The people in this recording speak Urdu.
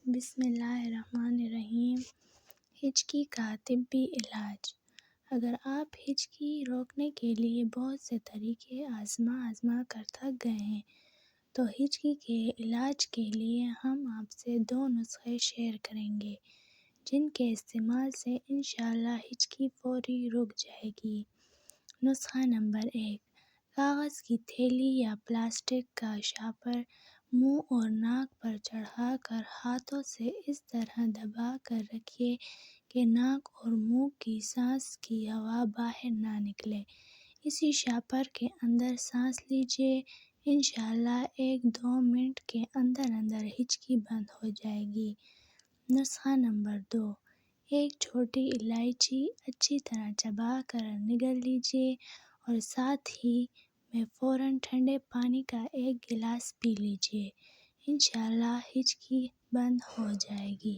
بسم اللہ الرحمن الرحیم۔ ہچکی کا طبی علاج۔ اگر آپ ہچکی روکنے کے لیے بہت سے طریقے آزما کر تھک گئے ہیں تو ہچکی کے علاج کے لیے ہم آپ سے 2 نسخے شیئر کریں گے جن کے استعمال سے انشاءاللہ ہچکی فوری رک جائے گی۔ نسخہ نمبر 1، کاغذ کی تھیلی یا پلاسٹک کا شاپر منہ اور ناک پر چڑھا کر ہاتھوں سے اس طرح دبا کر رکھیے کہ ناک اور منہ کی سانس کی ہوا باہر نہ نکلے۔ اسی شاپر کے اندر سانس لیجیے، انشاءاللہ 1-2 منٹ کے اندر ہچکی بند ہو جائے گی۔ نسخہ نمبر 2، ایک چھوٹی الائچی اچھی طرح چبا کر نگل لیجیے اور ساتھ ہی میں فوراً ٹھنڈے پانی کا 1 گلاس پی لیجیے، انشاءاللہ ہچکی بند ہو جائے گی۔